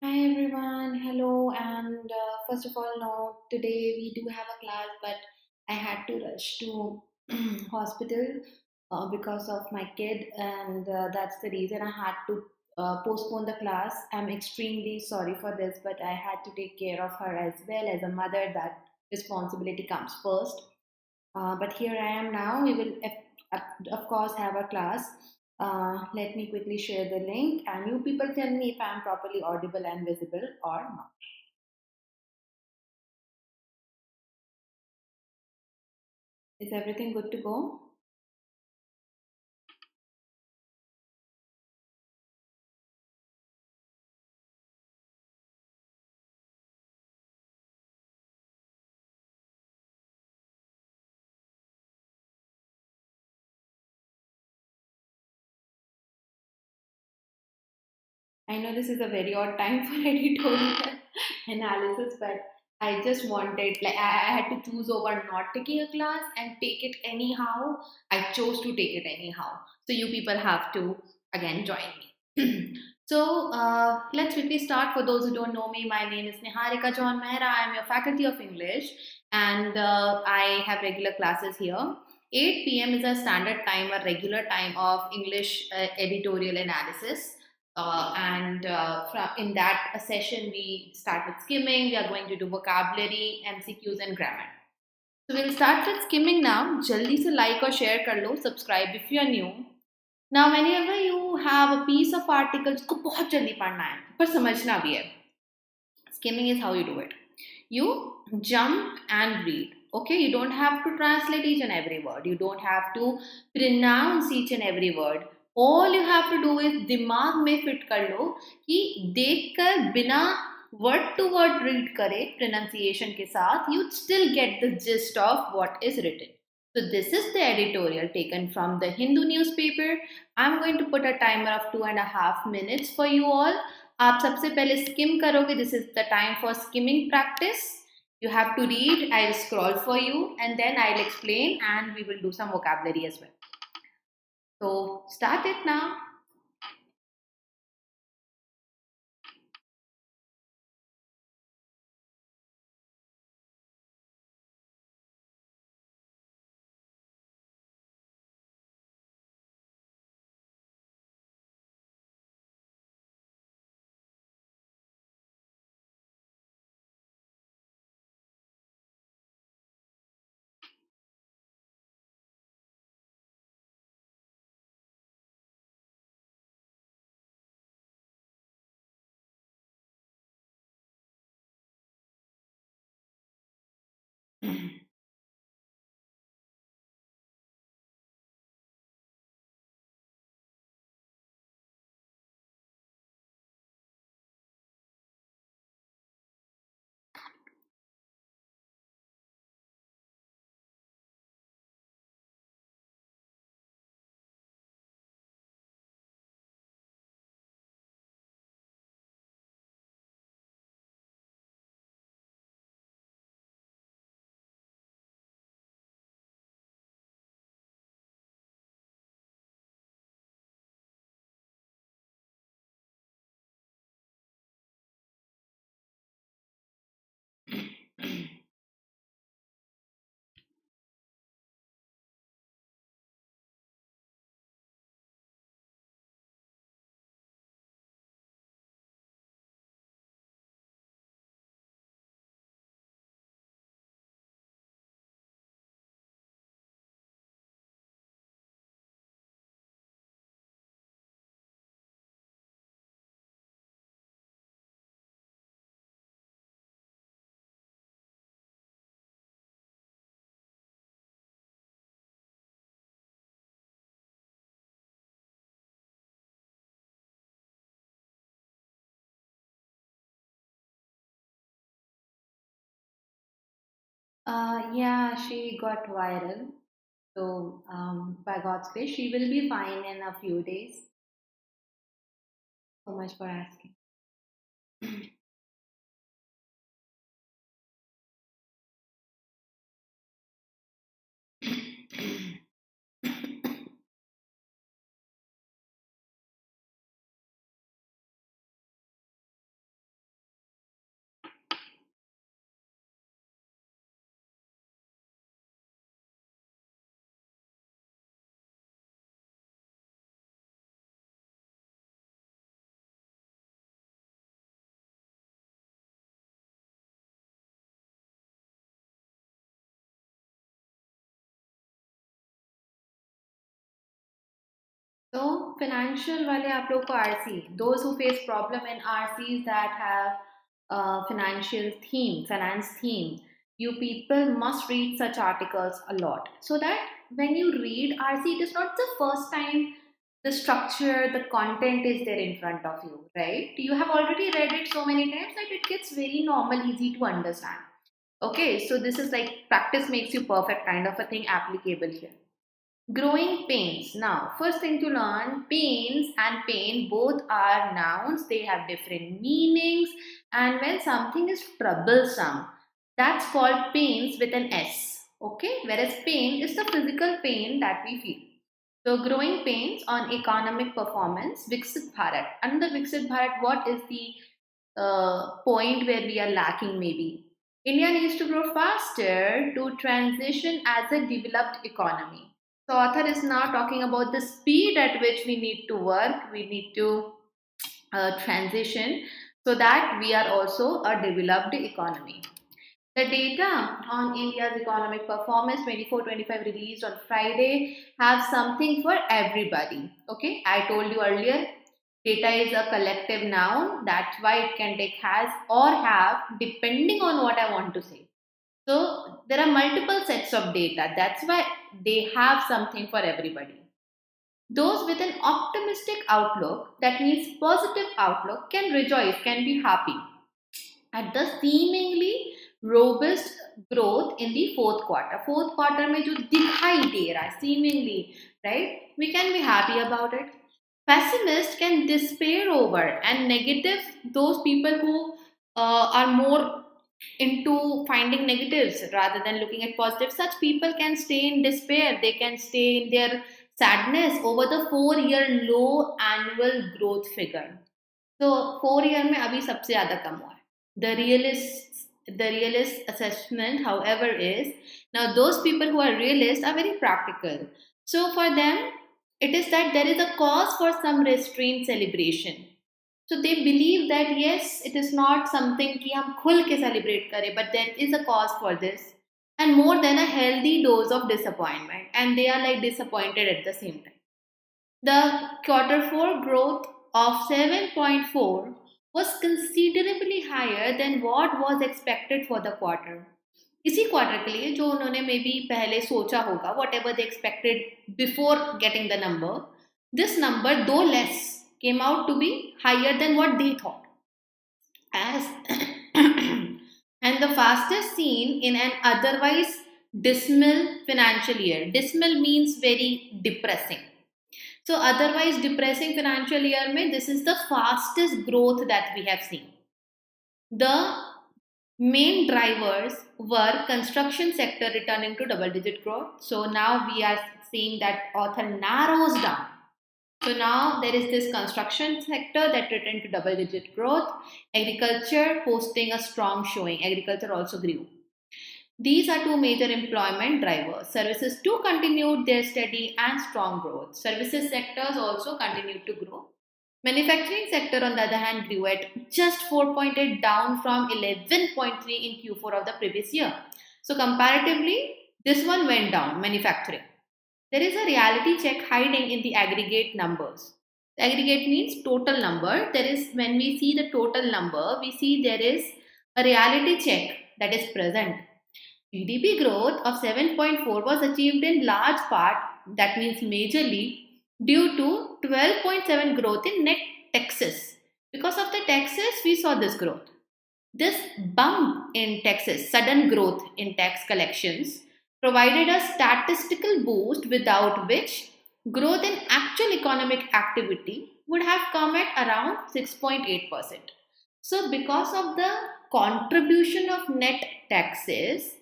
Hi everyone, hello, and first of all, no, today we do have a class, but I had to rush to hospital because of my kid, and that's the reason I had to postpone the class. I'm extremely sorry for this, but I had to take care of her as well as a mother. That responsibility comes first. But here I am now. We will, of course, have a class. Let me quickly share the link, and you people tell me if I am properly audible and visible or not. Is everything good to go? I know this is a very odd time for editorial analysis, but I just wanted, like, I had to choose over not taking a class and take it anyhow. I chose to take it anyhow. So you people have to again join me. So let's quickly start. For those who don't know me, my name is Niharika John Mehra. I am your faculty of English, and I have regular classes here. 8 p.m. is a standard time, a regular time of English editorial analysis. In that session, we start with skimming. We are going to do vocabulary, MCQs, and grammar. So we'll start with skimming now. Jaldi se like or share kar lo. Subscribe if you are new. Now, whenever you have a piece of article, इसको बहुत जल्दी पढ़ना है, पर समझना भी है. Skimming is how you do it. You jump and read. Okay, you don't have to translate each and every word. You don't have to pronounce each and every word. All you have to do is दिमाग में fit कर लो कि देखकर बिना word to word read करे pronunciation के साथ, you still get the gist of what is written. So this is the editorial taken from the Hindu newspaper. I'm going to put a timer of 2.5 minutes for you all. आप सबसे पहले skim करोगे. This is the time for skimming practice. You have to read. I'll scroll for you and then I'll explain and we will do some vocabulary as well. So start it now. Yeah, she got viral. So by God's grace, she will be fine in a few days. So much for asking. तो financial वाले आप लोग को RC, those who face problem in RCs that have financial theme, finance theme, you people must read such articles a lot, so that when you read RC, it is not the first time the structure, the content is there in front of you, right? You have already read it so many times that it gets very normal, easy to understand. Okay, so this is like practice makes you perfect kind of a thing applicable here. Growing pains. Now, first thing to learn, pains and pain both are nouns. They have different meanings. And when something is troublesome, that's called pains with an S. Okay, whereas pain is the physical pain that we feel. So, growing pains on economic performance, Viksit Bharat. Under Viksit Bharat, what is the point where we are lacking maybe? India needs to grow faster to transition as a developed economy. So author is now talking about the speed at which we need to work, we need to transition so that we are also a developed economy. The data on India's economic performance 24-25 released on Friday have something for everybody. Okay, I told you earlier, data is a collective noun. That's why it can take has or have depending on what I want to say. So there are multiple sets of data. That's why they have something for everybody. Those with an optimistic outlook, that means positive outlook, can rejoice, can be happy at the seemingly robust growth in the fourth quarter. Fourth quarter में जो दिखाई दे रहा है, seemingly, right? We can be happy about it. Pessimists can despair over, and negative, those people who are more into finding negatives rather than looking at positive, such people can stay in despair, they can stay in their sadness over the 4-year low annual growth figure. So 4 year में अभी सबसे ज़्यादा कम हुआ है. The realist assessment, however, is now those people who are realists are very practical. So for them, it is that there is a cause for some restrained celebration. So they believe that yes, it is not something कि हम खुल के celebrate करें, but there is a cause for this, and more than a healthy dose of disappointment, and they are like disappointed at the same time. The Q4 growth of 7.4 was considerably higher than what was expected for the quarter. इसी quarter के लिए जो उन्होंने may be पहले सोचा होगा, whatever they expected before getting the number, this number, though less, came out to be higher than what they thought. As and the fastest seen in an otherwise dismal financial year. Dismal means very depressing. So otherwise depressing financial year mein, this is the fastest growth that we have seen. The main drivers were construction sector returning to double digit growth. So now we are seeing that author narrows down. So now there is this construction sector that returned to double digit growth. Agriculture posting a strong showing. Agriculture also grew. These are two major employment drivers. Services too continued their steady and strong growth. Services sectors also continued to grow. Manufacturing sector on the other hand grew at just 4.8, down from 11.3 in Q4 of the previous year. So comparatively, this one went down, manufacturing. There is a reality check hiding in the aggregate numbers. The aggregate means total number. There is, when we see the total number, we see there is a reality check that is present. GDP growth of 7.4 was achieved in large part, that means majorly, due to 12.7 growth in net taxes. Because of the taxes, we saw this growth. This bump in taxes, sudden growth in tax collections, provided a statistical boost without which growth in actual economic activity would have come at around 6.8%. So, because of the contribution of net taxes,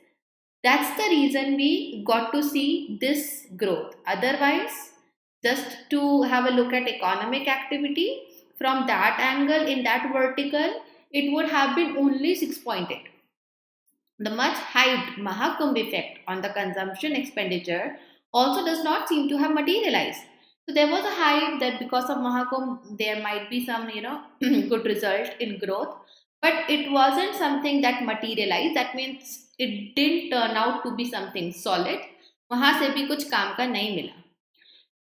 that's the reason we got to see this growth. Otherwise, just to have a look at economic activity from that angle in that vertical, it would have been only 6.8. The much hyped Mahakumbh effect on the consumption expenditure also does not seem to have materialized. So there was a hype that because of Mahakumbh there might be some good result in growth, but it wasn't something that materialized. That means it didn't turn out to be something solid. वहां से भी कुछ काम का नहीं मिला.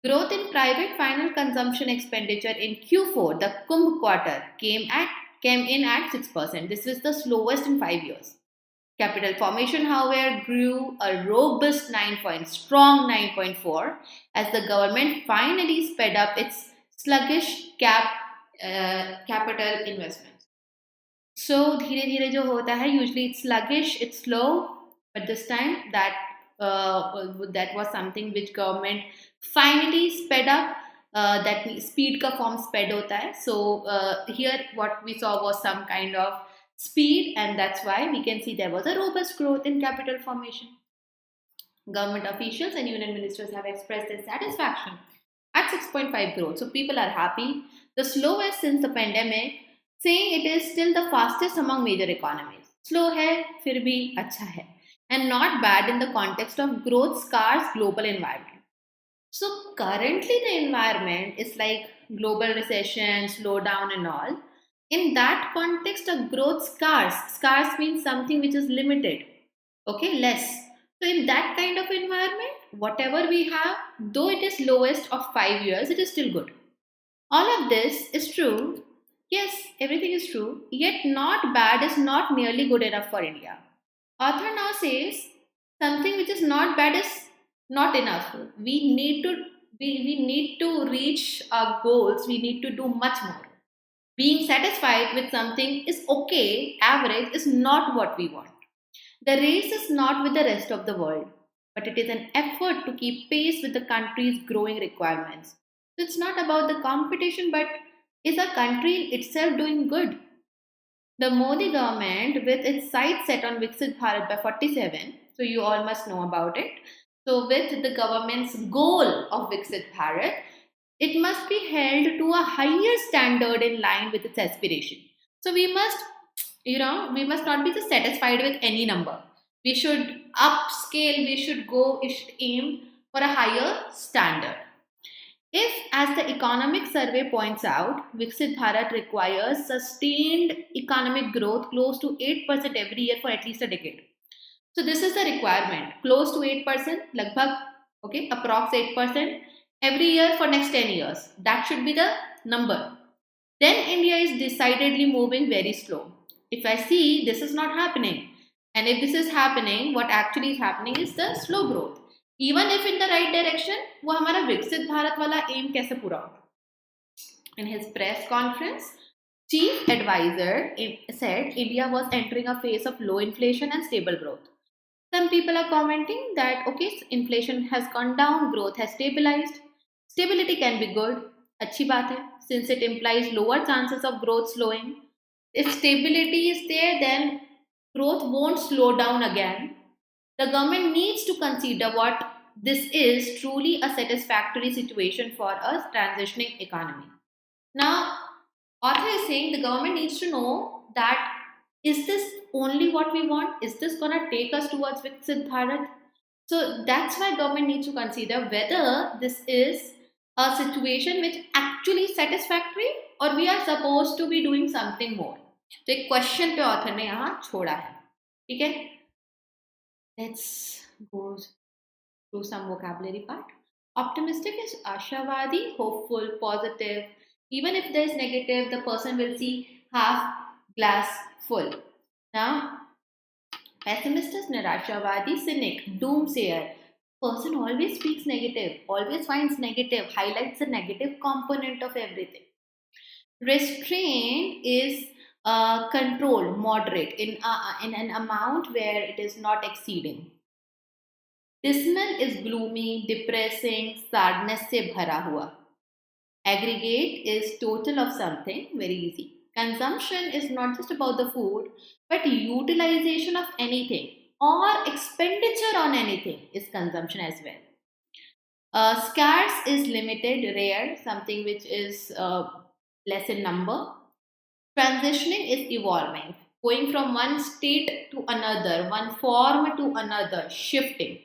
Growth in private final consumption expenditure in Q4, the Kumbh quarter, came in at 6%. This is the slowest in 5 years. Capital formation, however, grew a robust strong 9.4 as the government finally sped up its sluggish capital investments. So, धीरे धीरे जो होता है, usually it's sluggish, it's slow, but this time that was something which government finally sped up. That speed का form sped होता है. So here what we saw was some kind of speed, and that's why we can see there was a robust growth in capital formation. Government officials and union ministers have expressed their satisfaction at 6.5 growth. So people are happy. The slowest since the pandemic, saying it is still the fastest among major economies. Slow hai, fir bhi acha hai. And not bad in the context of growth scarce global environment. So currently the environment is like global recession, slowdown and all. In that context of growth scarce means something which is limited, okay, less. So in that kind of environment, whatever we have, though it is lowest of 5 years, it is still good. All of this is true. Yes, everything is true. Yet not bad is not nearly good enough for India. Author now says something which is not bad is not enough. We need to reach our goals. We need to do much more. Being satisfied with something is okay, average is not what we want. The race is not with the rest of the world, but it is an effort to keep pace with the country's growing requirements. So it's not about the competition, but is a country itself doing good? The Modi government, with its sights set on Viksit Bharat by 47, so you all must know about it. So, with the government's goal of Viksit Bharat, it must be held to a higher standard in line with its aspiration. So, we must not be just satisfied with any number. We should upscale, we should aim for a higher standard. If, as the economic survey points out, Viksit Bharat requires sustained economic growth close to 8% every year for at least a decade. So this is the requirement, close to 8%, lagbhag, okay, approx 8% every year for next 10 years. That should be the number. Then India is decidedly moving very slow. If I see this is not happening, and if this is happening, what actually is happening is the slow growth. Even if in the right direction, वो हमारा विकसित भारत वाला aim कैसे पूरा होगा? In his press conference, chief advisor said India was entering a phase of low inflation and stable growth. Some people are commenting that okay, inflation has gone down, growth has stabilized. Stability can be good, अच्छी बात है, since it implies lower chances of growth slowing. If stability is there, then growth won't slow down again. The government needs to consider what this is truly a satisfactory situation for a transitioning economy. Now, author is saying the government needs to know that is this only what we want? Is this going to take us towards Viksit Bharat? So that's why government needs to consider whether this is a situation which actually satisfactory or we are supposed to be doing something more. तो एक question पे author ने यहाँ छोड़ा है, ठीक है? Let's go through some vocabulary part. Optimistic is ashawadi, hopeful, positive. Even if there is negative, the person will see half glass full. Now, pessimist is nirashawadi, cynic, doomsayer. Person always speaks negative, always finds negative, highlights the negative component of everything. Restraint is control, moderate in an amount where it is not exceeding. Dismal is gloomy, depressing, sadness से भरा हुआ. Aggregate is total of something, very easy. Consumption is not just about the food, but utilization of anything or expenditure on anything is consumption as well. Scarce is limited, rare, something which is less in number. Transitioning is evolving, going from one state to another, one form to another, shifting.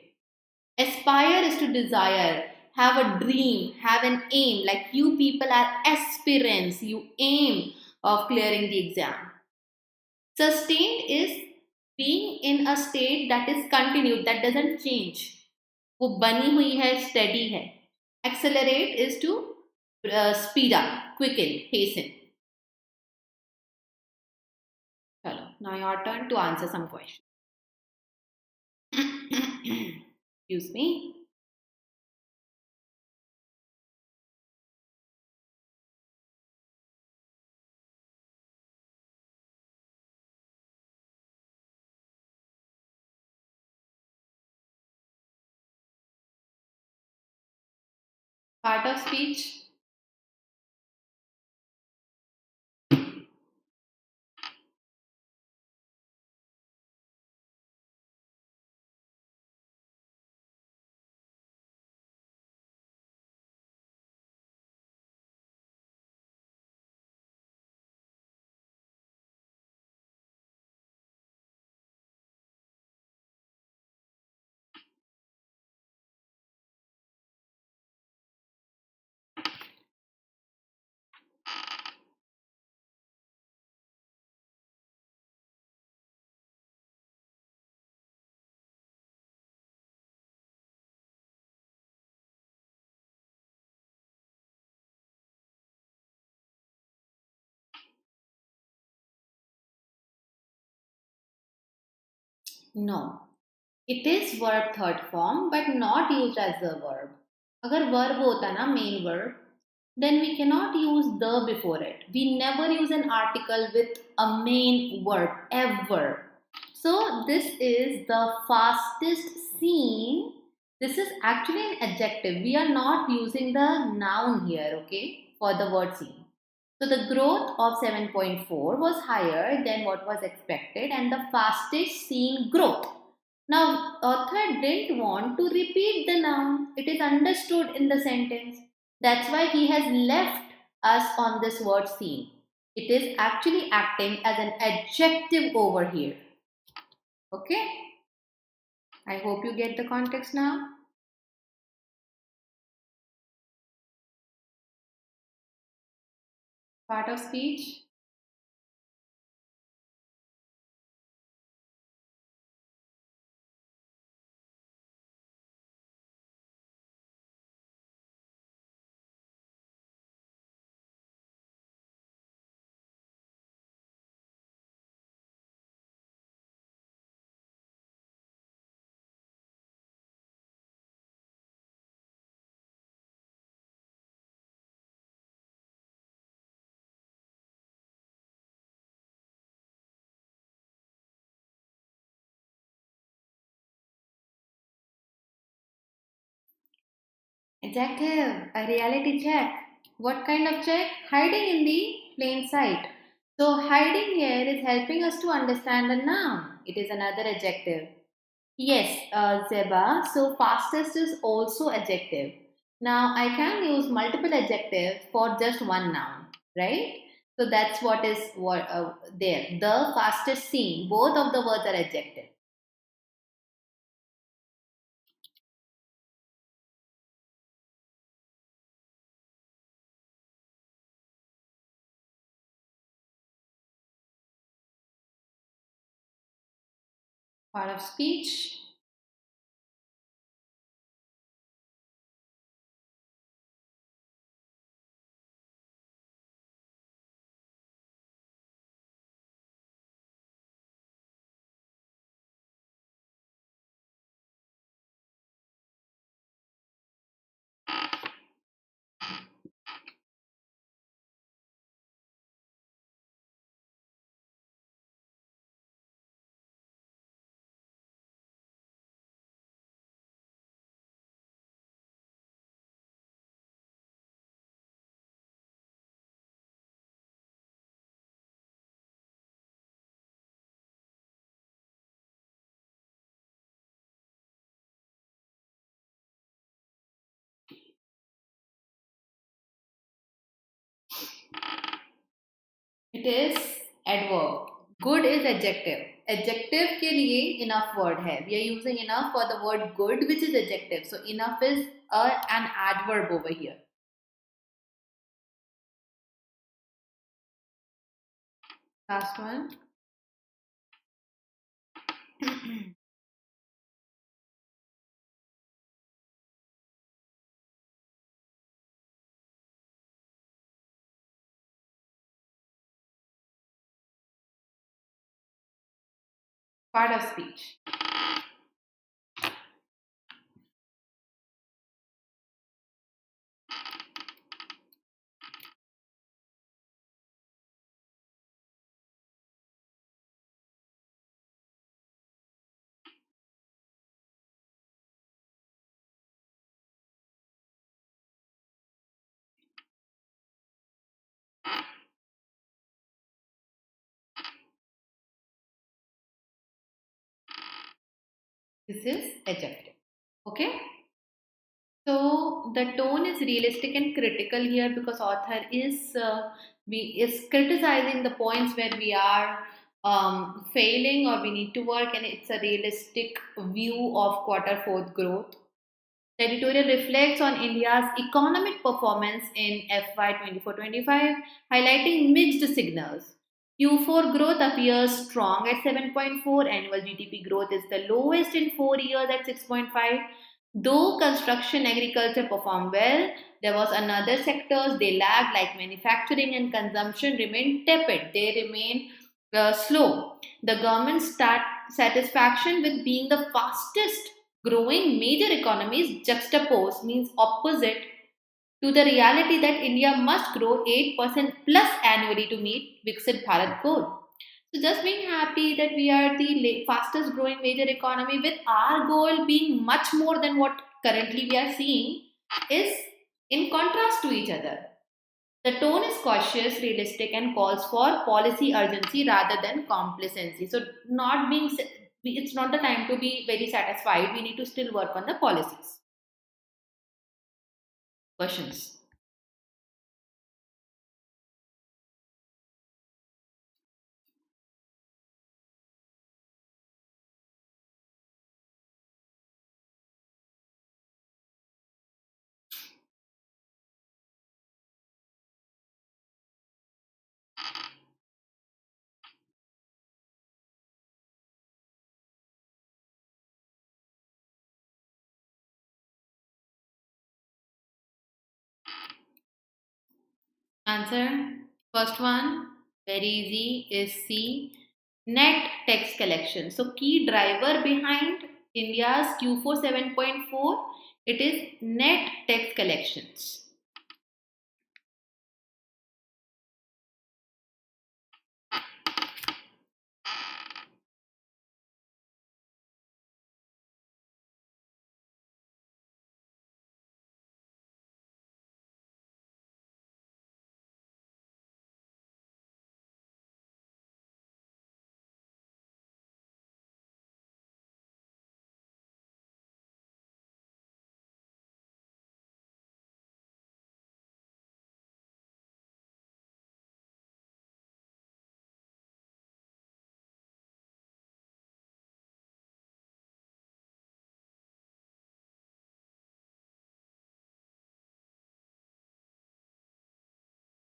Aspire is to desire, have a dream, have an aim. Like you people are aspirants, you aim of clearing the exam. Sustained is being in a state that is continued, that doesn't change. वो बनी हुई है, steady है. Accelerate is to speed up, quicken, hasten. Chalo, now your turn to answer some questions. Excuse me. Part of speech. No. It is verb third form but not used as a verb. अगर verb होता ना main verb, then we cannot use the before it. We never use an article with a main verb ever. So this is the fastest seen. This is actually an adjective. We are not using the noun here, okay, for the word seen. So the growth of 7.4 was higher than what was expected and the fastest seen growth. Now, author didn't want to repeat the noun. It is understood in the sentence. That's why he has left us on this word seen. It is actually acting as an adjective over here. Okay? I hope you get the context now. Part of speech. Adjective, a reality check. What kind of check? Hiding in the plain sight. So hiding here is helping us to understand the noun. It is another adjective. Yes, Zeba. So fastest is also adjective. Now I can use multiple adjectives for just one noun, right? So that's what is what there. The fastest seen. Both of the words are adjective. Part of speech. It is adverb. Good is adjective. Adjective के लिए enough word है. We are using enough for the word good, which is adjective. So enough is an adverb over here. Last one. Part of speech. This is adjective. Okay. So the tone is realistic and critical here because author is criticizing the points where we are failing or we need to work, and it's a realistic view of quarter fourth growth. The editorial reflects on India's economic performance in FY 24-25, highlighting mixed signals. Q4 growth appears strong at 7.4, annual GDP growth is the lowest in 4 years at 6.5. Though construction agriculture performed well, there was another sectors they lagged, like manufacturing and consumption remained tepid. They remain slow. The government's satisfaction with being the fastest growing major economies juxtaposed means opposite to the reality that India must grow 8% plus annually to meet Viksit Bharat goal. So just being happy that we are the fastest growing major economy with our goal being much more than what currently we are seeing is in contrast to each other. The tone is cautious, realistic, and calls for policy urgency rather than complacency. So, not being it's not the time to be very satisfied. We need to still work on the policies. Questions. Answer. First one, very easy, is C. Net tax collection. So, key driver behind India's Q4 7.4, it is net tax collections.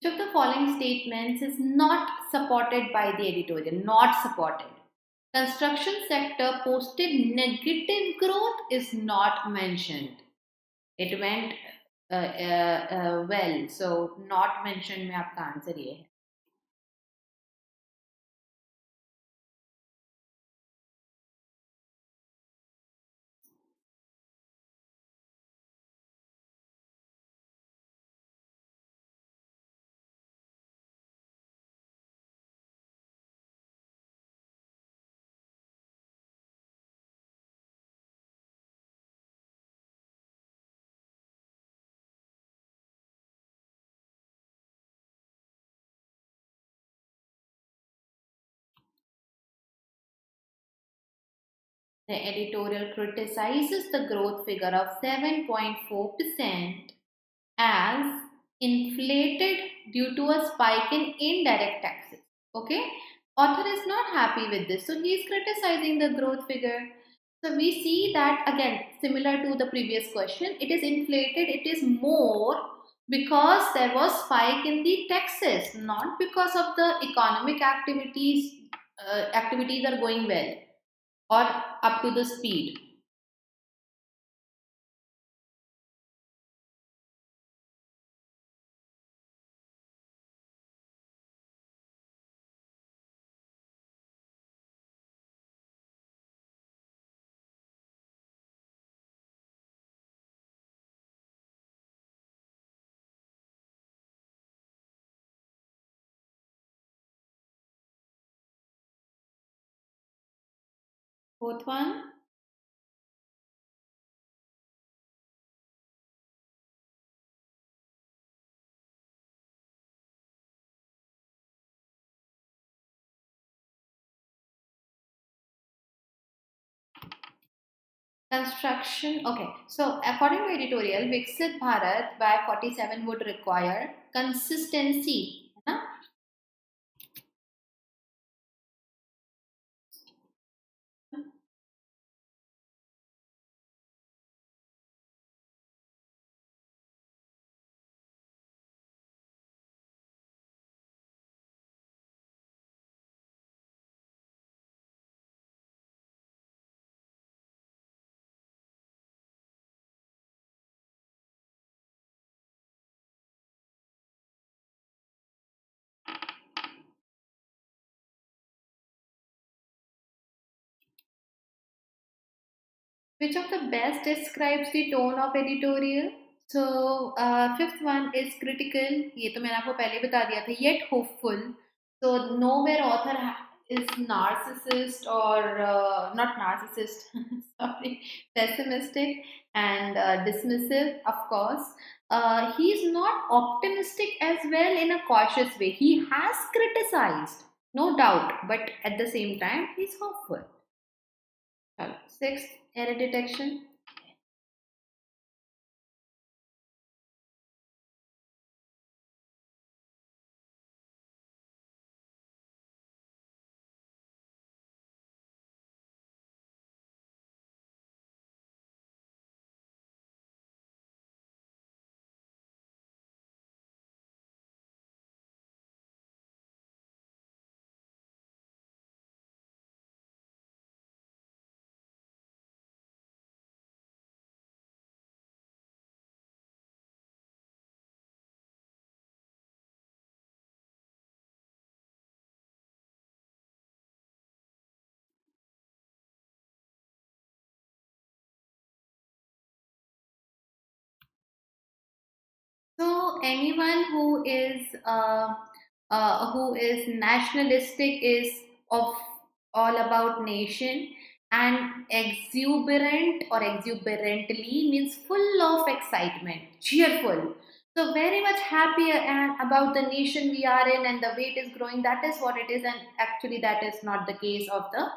Which of the following statements is not supported by the editorial? Not supported. Construction sector posted negative growth is not mentioned. It went well. So not mentioned में आपका answer ये है. The editorial criticizes the growth figure of 7.4% as inflated due to a spike in indirect taxes. Okay, author is not happy with this, so he is criticizing the growth figure. So we see that again, similar to the previous question, it is inflated, it is more because there was spike in the taxes, not because of the economic activities are going well or up to the speed. Fourth one. Construction. Okay. So according to editorial, Viksit Bharat by 47 would require consistency. है ना? Which of the best describes the tone of editorial? So fifth one is critical. ये तो मैंने आपको पहले बता दिया था. Yet hopeful. So nowhere author is narcissist or not narcissist. Sorry, pessimistic and dismissive. Of course, he is not optimistic as well in a cautious way. He has criticized, no doubt, but at the same time, he's hopeful. Sixth, error detection. So anyone who is nationalistic is of all about nation, and exuberant or exuberantly means full of excitement, cheerful. So very much happy and about the nation we are in and the way it is growing. That is what it is, and actually that is not the case of the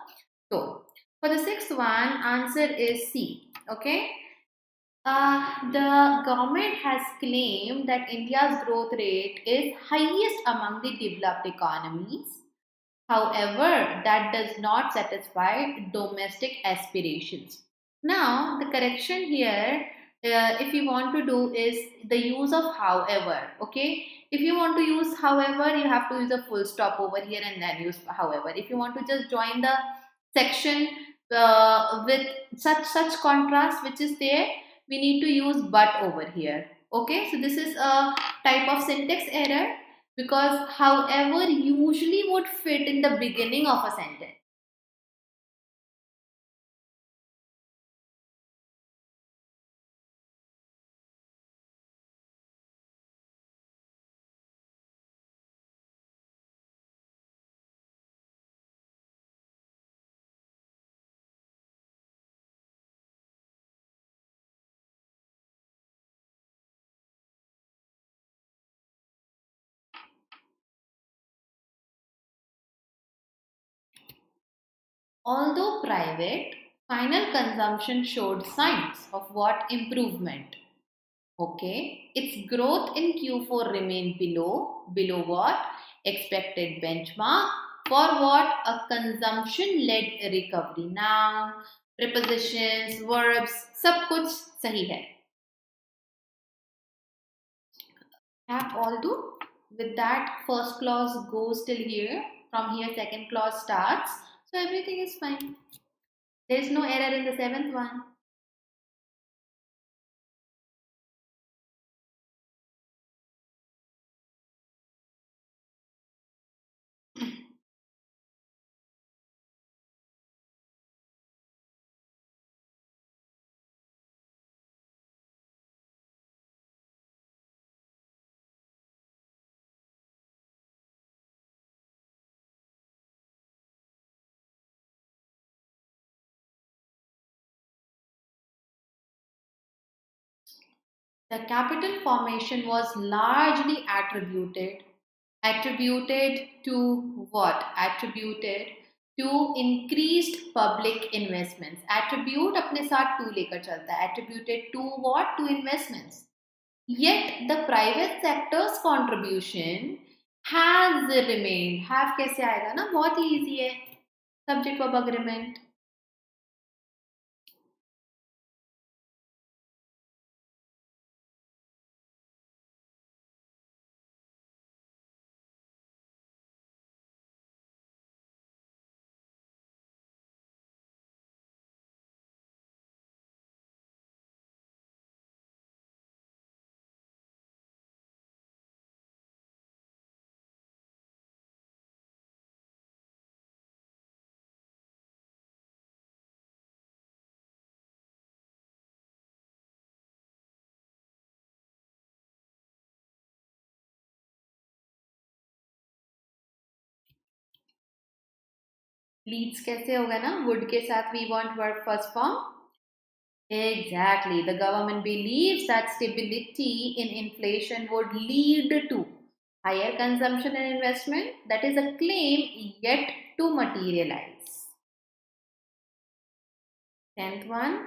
tone. For the sixth one, answer is C. Okay. The government has claimed that India's growth rate is highest among the developed economies. However, that does not satisfy domestic aspirations. Now, the correction here, if you want to do, is the use of however. Okay, if you want to use however, you have to use a full stop over here and then use however. If you want to just join the section with such contrast which is there, we need to use but over here. Okay, so this is a type of syntax error because however usually would fit in the beginning of a sentence. Although private, final consumption showed signs of what improvement. Okay, its growth in Q4 remained below what? Expected benchmark. For what? A consumption-led recovery. Now, prepositions, verbs, सब कुछ सही है. Have all do. With that, first clause goes till here. From here, second clause starts. So everything is fine. There is no error in the seventh one. The capital formation was largely attributed to what? Attributed to increased public investments. Attribute अपने साथ to लेकर चलता है. Attributed to what? To investments. Yet the private sector's contribution has remained. Have कैसे आएगा ना? बहुत ही easy है. Subject verb agreement. Leads कैसे होगा ना? Would के साथ we want verb first form. Exactly. The government believes that stability in inflation would lead to higher consumption and investment. That is a claim yet to materialize. 10th one.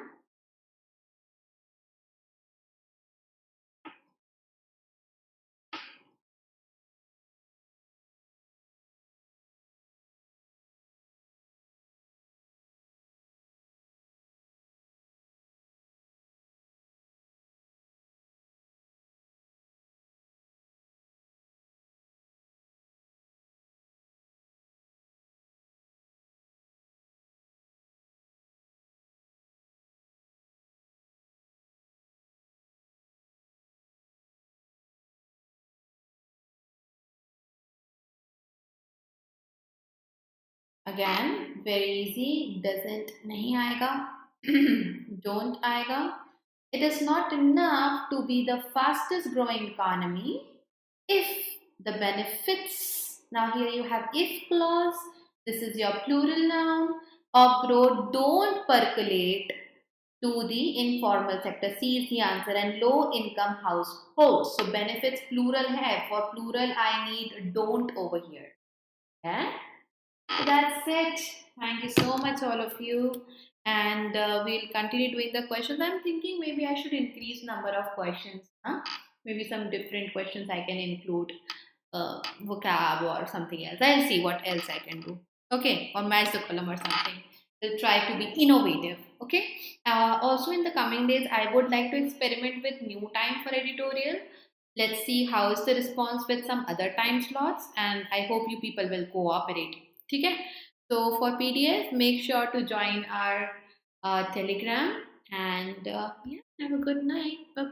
Again, very easy. Doesn't नहीं आएगा. Don't आएगा. It is not enough to be the fastest growing economy if the benefits, now here you have if clause, this is your plural noun, of growth don't percolate to the informal sector. C is the answer, and low income households. So benefits plural hai. For plural I need don't over here. Yeah? So that's it. Thank you so much, all of you. And we'll continue doing the questions. I'm thinking maybe I should increase number of questions. Huh? Maybe some different questions I can include, vocab or something else. I'll see what else I can do. Okay, or match the column or something. We'll try to be innovative. Okay. Also, in the coming days, I would like to experiment with new time for editorial. Let's see how is the response with some other time slots, and I hope you people will cooperate. ठीक है? So for PDF, make sure to join our Telegram, and yeah, have a good night. Bye bye.